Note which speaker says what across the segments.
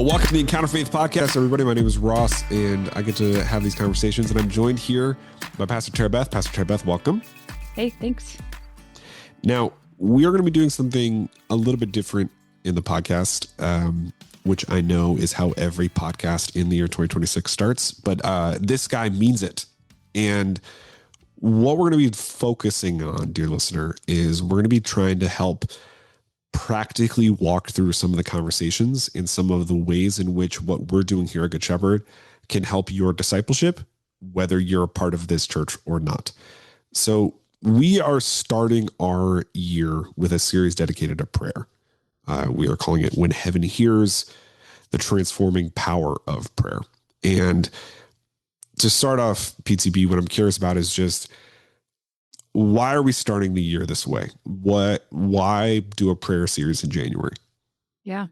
Speaker 1: Well, welcome to the Encounter Faith Podcast, everybody. My name is Ross, and I get to have these conversations, and I'm joined here by Pastor Tara Beth. Pastor Tara Beth, welcome.
Speaker 2: Hey, thanks.
Speaker 1: Now, we are going to be doing something a little bit different in the podcast, which I know is how every podcast in the year 2026 starts, but this guy means it. And what we're going to be focusing on, dear listener, is we're going to be trying to help practically walk through some of the conversations and some of the ways in which what we're doing here at Good Shepherd can help your discipleship, whether you're a part of this church or not. So we are starting our year with a series dedicated to prayer. We are calling it When Heaven Hears, the Transforming Power of Prayer. And to start off, PTB, what I'm curious about is just, why are we starting the year this way? Why do a prayer series in January?
Speaker 2: Yeah.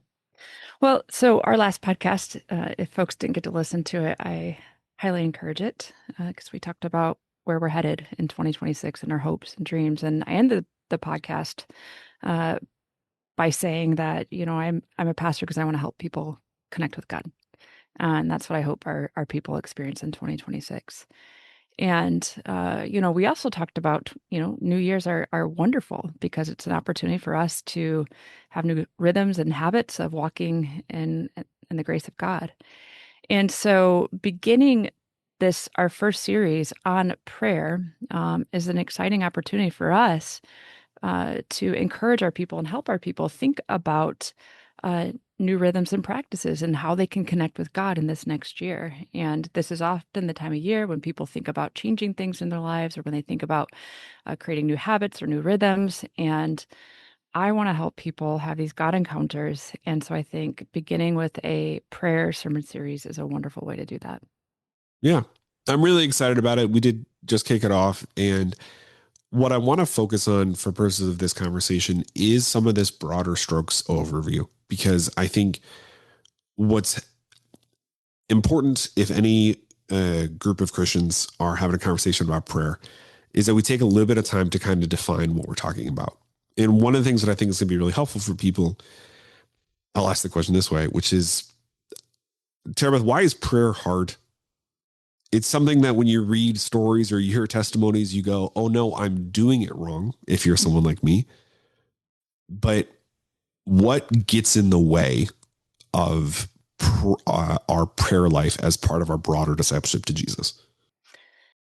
Speaker 2: Well, so our last podcast, if folks didn't get to listen to it, I highly encourage it because we talked about where we're headed in 2026 and our hopes and dreams. And I ended the podcast by saying that, I'm a pastor because I want to help people connect with God. And that's what I hope our people experience in 2026. And, we also talked about, New Year's are wonderful because it's an opportunity for us to have new rhythms and habits of walking in the grace of God. And so beginning our first series on prayer is an exciting opportunity for us to encourage our people and help our people think about new rhythms and practices and how they can connect with God in this next year. And this is often the time of year when people think about changing things in their lives or when they think about creating new habits or new rhythms. And I want to help people have these God encounters. And so I think beginning with a prayer sermon series is a wonderful way to do that.
Speaker 1: Yeah, I'm really excited about it. We did just kick it off. And what I want to focus on for purposes of this conversation is some of this broader strokes overview, because I think what's important, if any group of Christians are having a conversation about prayer, is that we take a little bit of time to kind of define what we're talking about. And one of the things that I think is going to be really helpful for people, I'll ask the question this way, which is, Tara Beth, why is prayer hard? It's something that when you read stories or you hear testimonies, you go, oh no, I'm doing it wrong, if you're someone like me. But what gets in the way of our prayer life as part of our broader discipleship to Jesus?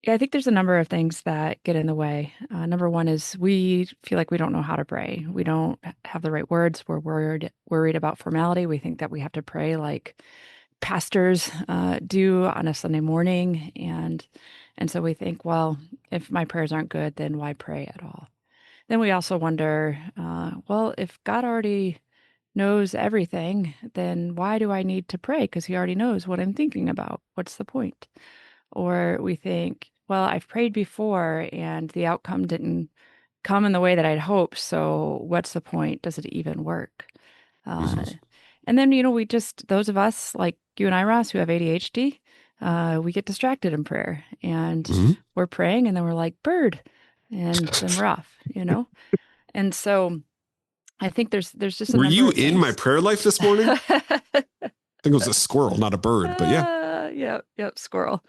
Speaker 2: Yeah, I think there's a number of things that get in the way. Number one is we feel like we don't know how to pray. We don't have the right words. We're worried about formality. We think that we have to pray like pastors do on a Sunday morning. And so we think, well, if my prayers aren't good, then why pray at all? Then we also wonder, well, if God already knows everything, then why do I need to pray? Because he already knows what I'm thinking about. What's the point? Or we think, well, I've prayed before and the outcome didn't come in the way that I'd hoped. So what's the point? Does it even work? And then, we just, those of us like you and I, Ross, who have ADHD, we get distracted in prayer and we're praying and then we're like, bird, and then we're off, And so I think there's just a
Speaker 1: Were
Speaker 2: number
Speaker 1: you
Speaker 2: of
Speaker 1: in
Speaker 2: things.
Speaker 1: my prayer life this morning? I think it was a squirrel, not a bird, but yeah.
Speaker 2: Yep, squirrel.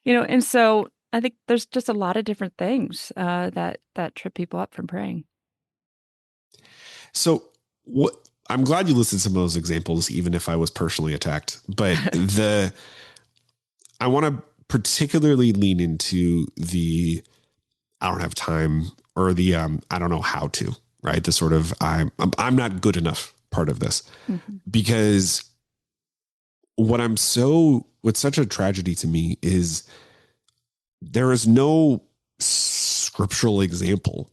Speaker 2: And so I think there's just a lot of different things that trip people up from praying.
Speaker 1: So I'm glad you listed some of those examples, even if I was personally attacked. But I want to particularly lean into the I don't have time or the I don't know how to, right? The sort of I'm not good enough part of this, because what's such a tragedy to me is there is no scriptural example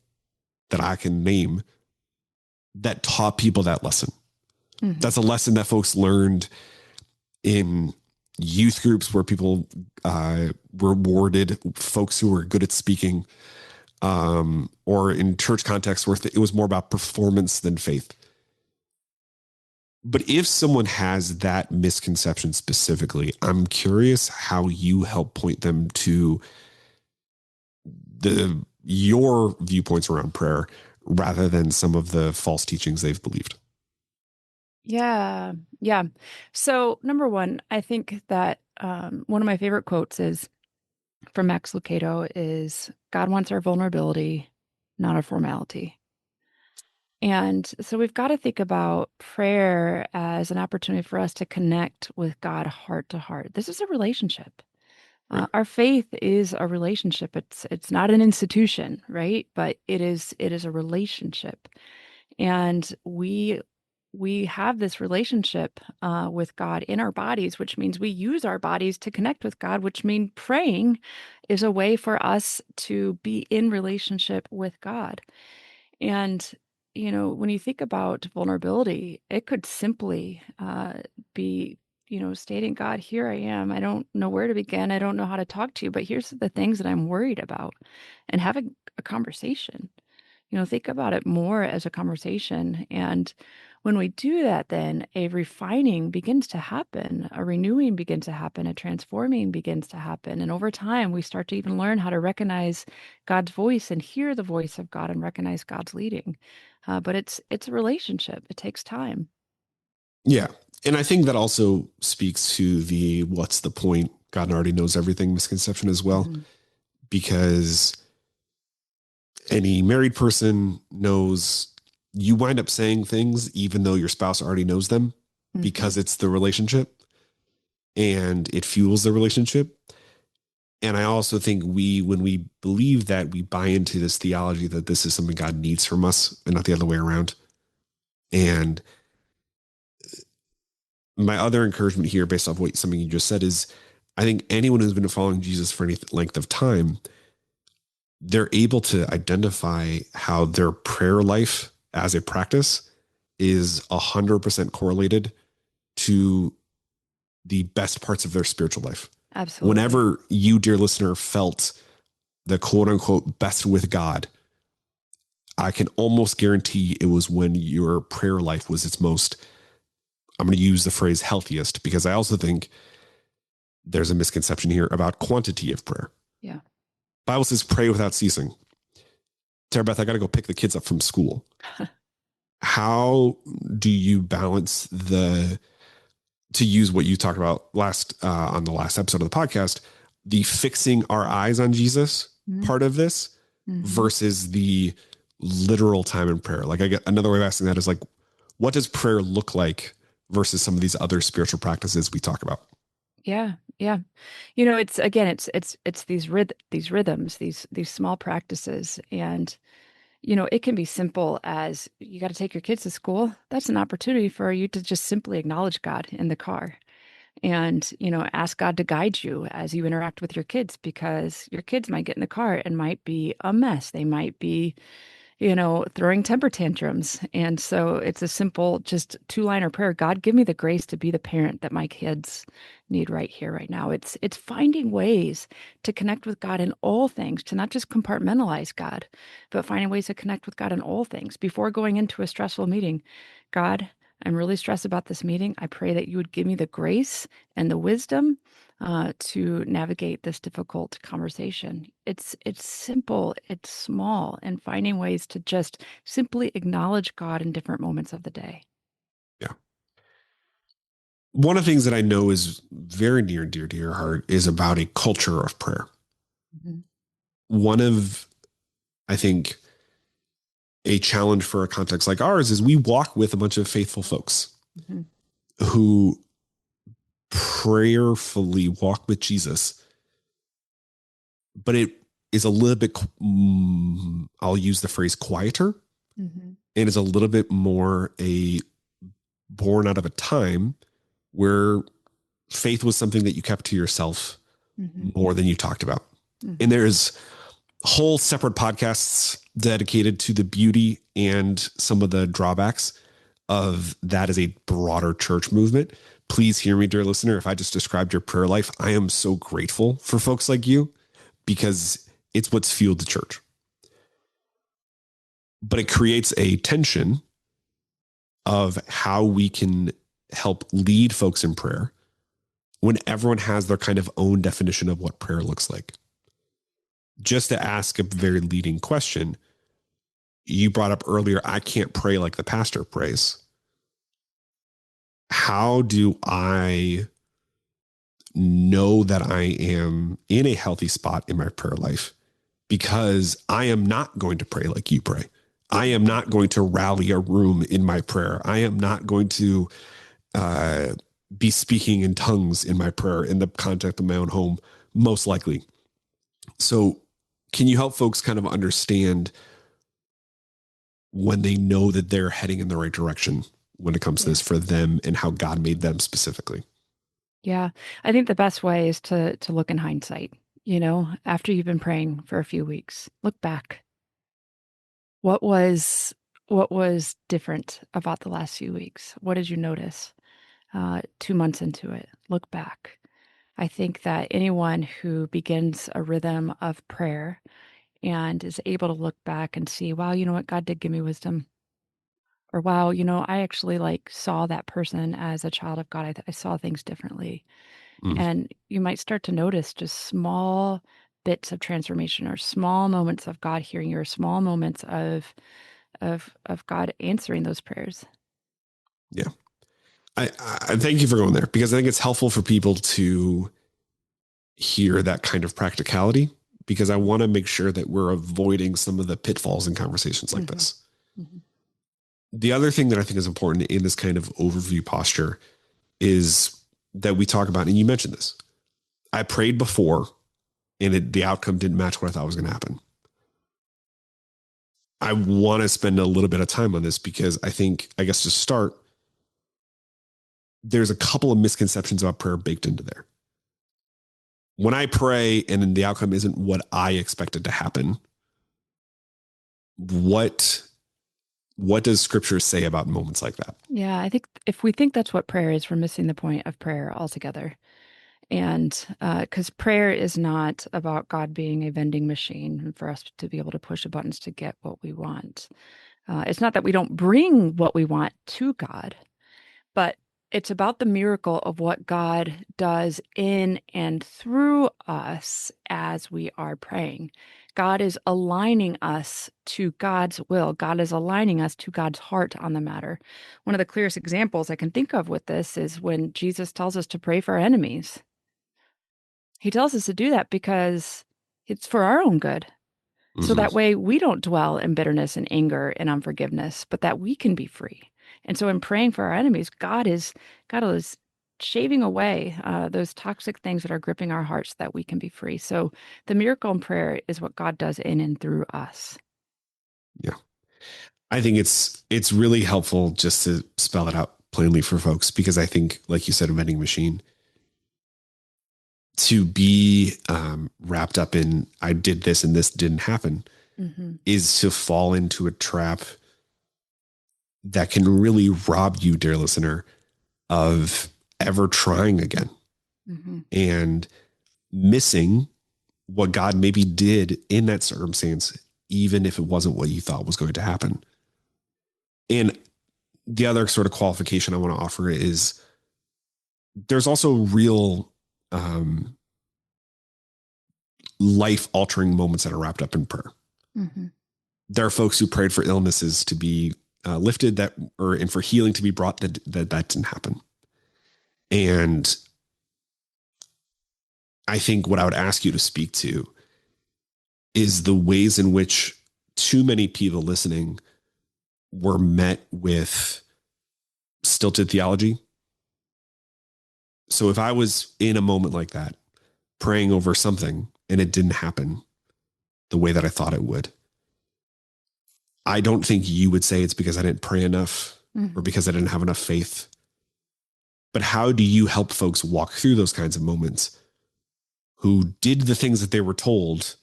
Speaker 1: that I can name that taught people that lesson. That's a lesson that folks learned in youth groups where people rewarded folks who were good at speaking, or in church contexts where it was more about performance than faith. But if someone has that misconception specifically, I'm curious how you help point them to your viewpoints around prayer rather than some of the false teachings they've believed.
Speaker 2: Yeah. Yeah. So, number one, I think that one of my favorite quotes is from Max Lucado is God wants our vulnerability, not a formality. And so we've got to think about prayer as an opportunity for us to connect with God heart to heart. This is a relationship.
Speaker 1: Right.
Speaker 2: Our faith is a relationship. It's not an institution, right? But it is a relationship, and we have this relationship with God in our bodies, which means we use our bodies to connect with God, which means praying is a way for us to be in relationship with God. And, when you think about vulnerability, it could simply be, stating, God, here I am. I don't know where to begin. I don't know how to talk to you, but here's the things that I'm worried about, and having a conversation. Think about it more as a conversation. And when we do that, then a refining begins to happen, a renewing begins to happen, a transforming begins to happen. And over time, we start to even learn how to recognize God's voice and hear the voice of God and recognize God's leading. But it's a relationship. It takes time.
Speaker 1: Yeah. And I think that also speaks to the what's the point? God already knows everything misconception as well,
Speaker 2: Hmm.
Speaker 1: because any married person knows you wind up saying things even though your spouse already knows them
Speaker 2: Hmm.
Speaker 1: because it's the relationship and it fuels the relationship. And I also think when we believe that, we buy into this theology that this is something God needs from us and not the other way around. And my other encouragement here, based off something you just said, is I think anyone who's been following Jesus for any length of time, they're able to identify how their prayer life as a practice is 100% correlated to the best parts of their spiritual life.
Speaker 2: Absolutely.
Speaker 1: Whenever you, dear listener, felt the quote unquote best with God, I can almost guarantee it was when your prayer life was its most, I'm going to use the phrase healthiest, because I also think there's a misconception here about quantity of prayer.
Speaker 2: Yeah.
Speaker 1: Bible says pray without ceasing. Tara Beth, I got to go pick the kids up from school. How do you balance to use what you talked about on the last episode of the podcast, the fixing our eyes on Jesus part of this
Speaker 2: Mm-hmm.
Speaker 1: versus the literal time in prayer? Like, I get another way of asking that is like, what does prayer look like versus some of these other spiritual practices we talk about?
Speaker 2: Yeah. Yeah. It's again, it's these rhythms, these small practices, and it can be simple as you got to take your kids to school. That's an opportunity for you to just simply acknowledge God in the car and, ask God to guide you as you interact with your kids, because your kids might get in the car and might be a mess. They might be throwing temper tantrums. And so it's a simple, just two-liner prayer. God, give me the grace to be the parent that my kids need right here, right now. It's finding ways to connect with God in all things, to not just compartmentalize God, but finding ways to connect with God in all things. Before going into a stressful meeting, God, I'm really stressed about this meeting. I pray that you would give me the grace and the wisdom to navigate this difficult conversation. It's simple, it's small, and finding ways to just simply acknowledge God in different moments of the day.
Speaker 1: Yeah. One of the things that I know is very near and dear to your heart is about a culture of prayer.
Speaker 2: Mhm.
Speaker 1: One of, I think, a challenge for a context like ours is we walk with a bunch of faithful folks
Speaker 2: Mhm.
Speaker 1: who prayerfully walk with Jesus, but it is a little bit, I'll use the phrase quieter,
Speaker 2: Mhm.
Speaker 1: and is a little bit more born out of a time where faith was something that you kept to yourself
Speaker 2: Mhm.
Speaker 1: more than you talked about. And
Speaker 2: Mhm.
Speaker 1: there's whole separate podcasts dedicated to the beauty and some of the drawbacks of that as a broader church movement. Please hear me, dear listener. If I just described your prayer life, I am so grateful for folks like you because it's what's fueled the church. But it creates a tension of how we can help lead folks in prayer when everyone has their kind of own definition of what prayer looks like. Just to ask a very leading question, you brought up earlier, I can't pray like the pastor prays. how do I know that I am in a healthy spot in my prayer life? Because I am not going to pray like you pray. I am not going to rally a room in my prayer. I am not going to uh, be speaking in tongues in my prayer in the context of my own home, most likely. So, can you help folks kind of understand when they know that they're heading in the right direction when it comes to
Speaker 2: Yeah.
Speaker 1: this for them and how God made them specifically?
Speaker 2: Yeah. I think the best way is to look in hindsight, after you've been praying for a few weeks, look back. What was what was different about the last few weeks? What did you notice 2 months into it? Look back. I think that anyone who begins a rhythm of prayer and is able to look back and see, wow, you know what, God did give me wisdom. Or wow, I actually like saw that person as a child of God. I saw things differently.
Speaker 1: Mm,
Speaker 2: And you might start to notice just small bits of transformation or small moments of God hearing you or small moments of God answering those prayers.
Speaker 1: yeah. I thank you for going there because I think it's helpful for people to hear that kind of practicality because I want to make sure that we're avoiding some of the pitfalls in conversations like
Speaker 2: Hmm.
Speaker 1: this.
Speaker 2: Hmm.
Speaker 1: The other thing that I think is important in this kind of overview posture is that we talk about, and you mentioned this, I prayed before and the outcome didn't match what I thought was going to happen. I want to spend a little bit of time on this because I think, I guess to start, there's a couple of misconceptions about prayer baked into there. When I pray and then the outcome isn't what I expected to happen, what what does scripture say about moments like that?
Speaker 2: Yeah, I think if we think that's what prayer is, we're missing the point of prayer altogether. And because prayer is not about God being a vending machine for us to be able to push the buttons to get what we want. It's not that we don't bring what we want to God, but it's about the miracle of what God does in and through us as we are praying. God is aligning us to God's will. God is aligning us to God's heart on the matter. One of the clearest examples I can think of with this is when Jesus tells us to pray for our enemies. He tells us to do that because it's for our own good. So
Speaker 1: Mm-hmm.
Speaker 2: that way we don't dwell in bitterness and anger and unforgiveness, but that we can be free. And so in praying for our enemies, God is shaving away those toxic things that are gripping our hearts so that we can be free. So the miracle in prayer is what God does in and through us.
Speaker 1: Yeah. I think it's really helpful just to spell it out plainly for folks because I think, like you said, a vending machine to be wrapped up in I did this and this didn't happen
Speaker 2: Hmm.
Speaker 1: is to fall into a trap that can really rob you, dear listener, of ever trying again
Speaker 2: Hmm.
Speaker 1: and missing what God maybe did in that circumstance, even if it wasn't what you thought was going to happen. And the other sort of qualification I want to offer is there's also real um, life altering moments that are wrapped up in prayer.
Speaker 2: Hmm.
Speaker 1: There are folks who prayed for illnesses to be lifted and for healing to be brought that didn't happen. And I think what I would ask you to speak to is the ways in which too many people listening were met with stilted theology. So if I was in a moment like that, praying over something and it didn't happen the way that I thought it would, I don't think you would say it's because I didn't pray enough or
Speaker 2: Hmm.
Speaker 1: because I didn't have enough faith. But how do you help folks walk through those kinds of moments who did the things that they were told,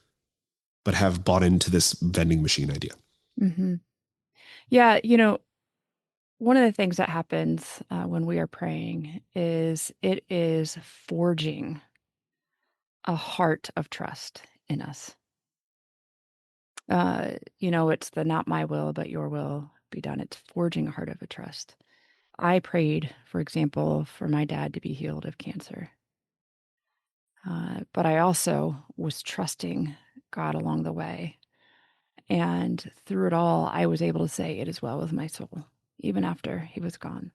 Speaker 1: but have bought into this vending machine idea?
Speaker 2: Hmm. Yeah, one of the things that happens when we are praying is it is forging a heart of trust in us. It's the not my will, but your will be done. It's forging a heart of a trust. I prayed, for example, for my dad to be healed of cancer. But I also was trusting God along the way. And through it all, I was able to say, it is well with my soul, even after he was gone.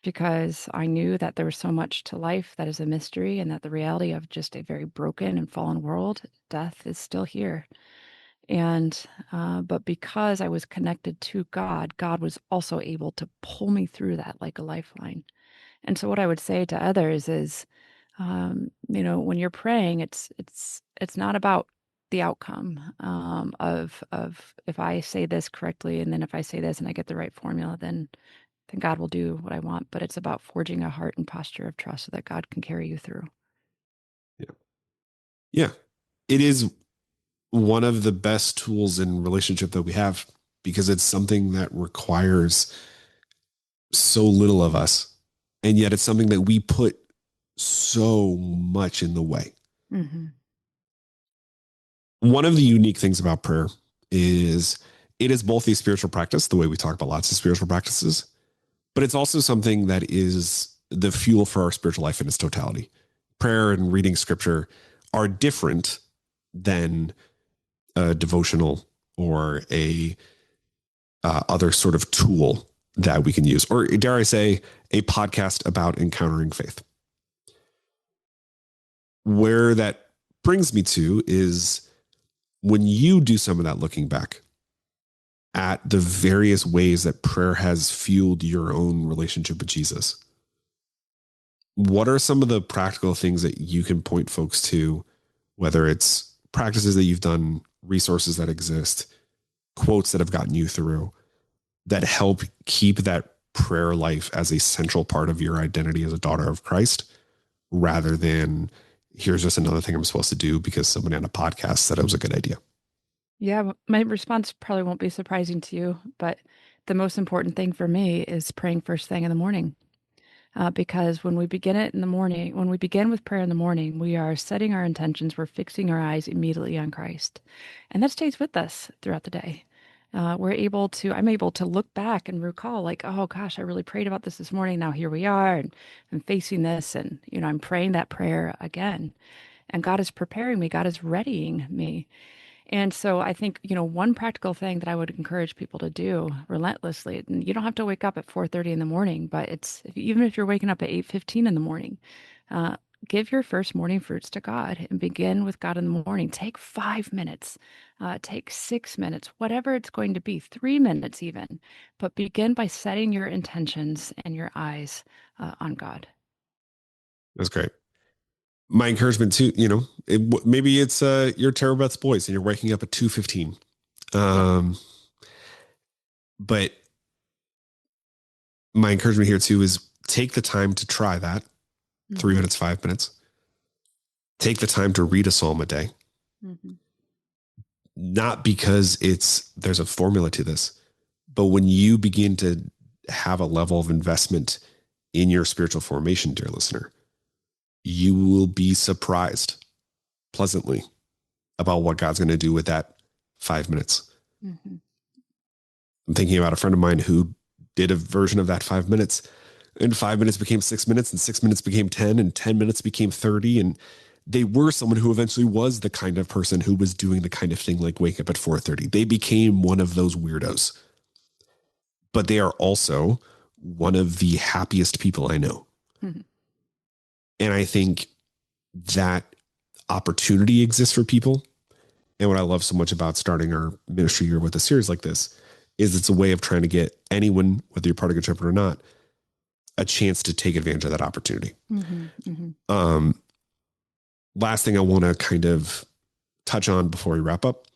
Speaker 2: because I knew that there was so much to life that is a mystery, and that the reality of just a very broken and fallen world, death is still here. And, but because I was connected to God, God was also able to pull me through that like a lifeline. And so what I would say to others is, when you're praying, it's not about the outcome of if I say this correctly, and then if I say this and I get the right formula, then God will do what I want. But it's about forging a heart and posture of trust so that God can carry you through.
Speaker 1: Yeah. Yeah. It is one of the best tools in relationship that we have, because it's something that requires so little of us. And yet it's something that we put so much in the way.
Speaker 2: Mm-hmm.
Speaker 1: One of the unique things about prayer is it is both a spiritual practice, the way we talk about lots of spiritual practices, but it's also something that is the fuel for our spiritual life in its totality. Prayer and reading scripture are different than a devotional or a other sort of tool that we can use, or dare I say, a podcast about encountering faith. Where that brings me to is when you do some of that looking back at the various ways that prayer has fueled your own relationship with Jesus, what are some of the practical things that you can point folks to, whether it's practices that you've done, resources that exist, quotes that have gotten you through, that help keep that prayer life as a central part of your identity as a daughter of Christ, rather than here's just another thing I'm supposed to do because somebody on a podcast said it was a good idea?
Speaker 2: Yeah, my response probably won't be surprising to you, but the most important thing for me is praying first thing in the morning. Because when we begin it in the morning, when we begin with prayer in the morning, we are setting our intentions, we're fixing our eyes immediately on Christ. And that stays with us throughout the day. I'm able to look back and recall, like, oh gosh, I really prayed about this morning. Now here we are, and I'm facing this, and, I'm praying that prayer again. And God is preparing me, God is readying me. And so I think, one practical thing that I would encourage people to do relentlessly, and you don't have to wake up at 4:30 in the morning, but even if you're waking up at 8:15 in the morning, uh, give your first morning fruits to God and begin with God in the morning. Take 5 minutes, take 6 minutes, whatever it's going to be, 3 minutes even, but begin by setting your intentions and your eyes on God.
Speaker 1: That's great. My encouragement too, maybe it's your Tara Beth's boys and you're waking up at 2:15. But my encouragement here too is take the time to try that. 3 minutes, 5 minutes. Take the time to read a psalm a day. Mm-hmm. Not because there's a formula to this, but when you begin to have a level of investment in your spiritual formation, dear listener, you will be surprised pleasantly about what God's going to do with that 5 minutes. Mm-hmm. I'm thinking about a friend of mine who did a version of that 5 minutes, and 5 minutes became 6 minutes, and 6 minutes became 10, and 10 minutes became 30. And they were someone who eventually was the kind of person who was doing the kind of thing like wake up at 4:30. They became one of those weirdos, but they are also one of the happiest people I know. Mm-hmm. And I think that opportunity exists for people. And what I love so much about starting our ministry year with a series like this is it's a way of trying to get anyone, whether you're part of Good Shepherd or not, a chance to take advantage of that opportunity. Mm-hmm, mm-hmm. Last thing I want to kind of touch on before we wrap up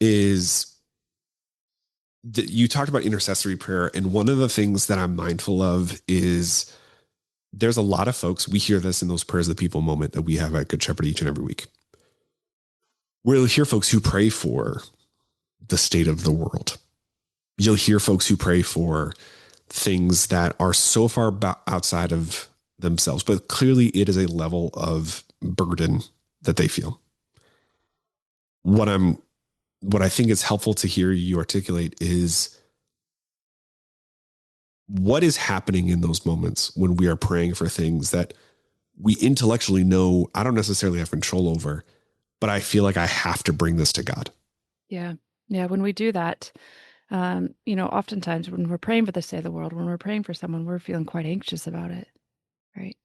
Speaker 1: is that you talked about intercessory prayer. And one of the things that I'm mindful of is there's a lot of folks, we hear this in those prayers of the people moment that we have at Good Shepherd each and every week. We'll hear folks who pray for the state of the world. You'll hear folks who pray for things that are so far outside of themselves, but clearly it is a level of burden that they feel. What I think is helpful to hear you articulate is what is happening in those moments when we are praying for things that we intellectually know I don't necessarily have control over, but I feel like I have to bring this to God.
Speaker 2: Yeah. Yeah. When we do that, Oftentimes when we're praying for the state of the world, when we're praying for someone, we're feeling quite anxious about it, right?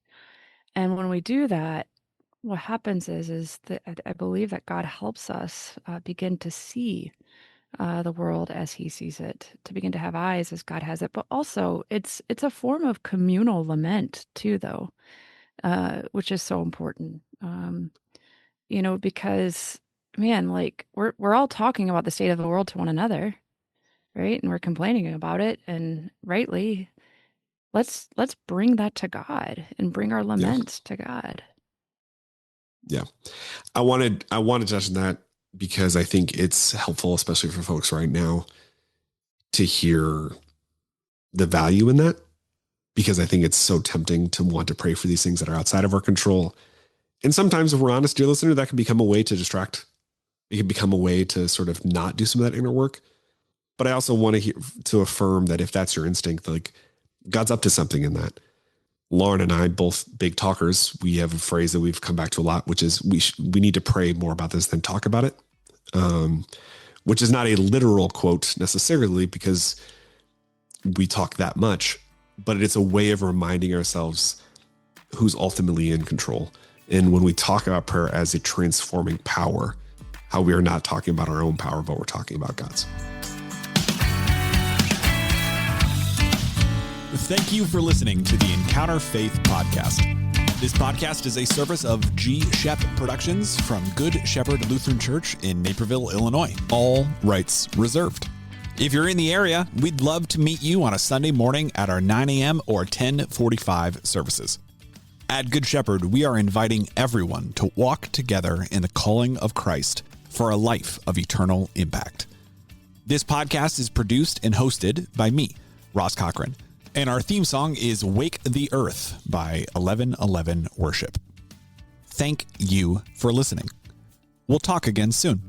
Speaker 2: And when we do that, what happens is that I believe that God helps us begin to see the world as He sees it, to begin to have eyes as God has it. But also, it's a form of communal lament too, though, which is so important. Because man, like we're all talking about the state of the world to one another, right? And we're complaining about it, and rightly. Let's bring that to God and bring our
Speaker 1: Yeah.
Speaker 2: laments to God.
Speaker 1: Yeah. I wanted to touch on that because I think it's helpful, especially for folks right now, to hear the value in that, because I think it's so tempting to want to pray for these things that are outside of our control. And sometimes, if we're honest, dear listener, that can become a way to distract. It can become a way to sort of not do some of that inner work. But I also want to affirm that if that's your instinct, like God's up to something in that. Lauren and I, both big talkers, we have a phrase that we've come back to a lot, which is we need to pray more about this than talk about it, which is not a literal quote necessarily because we talk that much, but it's a way of reminding ourselves who's ultimately in control. And when we talk about prayer as a transforming power, how we are not talking about our own power, but we're talking about God's.
Speaker 3: Thank you for listening to the Encounter Faith podcast. This podcast is a service of G. Shep Productions from Good Shepherd Lutheran Church in Naperville, Illinois. All rights reserved. If you're in the area, we'd love to meet you on a Sunday morning at our 9 a.m. or 10:45 services. At Good Shepherd, we are inviting everyone to walk together in the calling of Christ for a life of eternal impact. This podcast is produced and hosted by me, Ross Cochran. And our theme song is Wake the Earth by 1111 Worship. Thank you for listening. We'll talk again soon.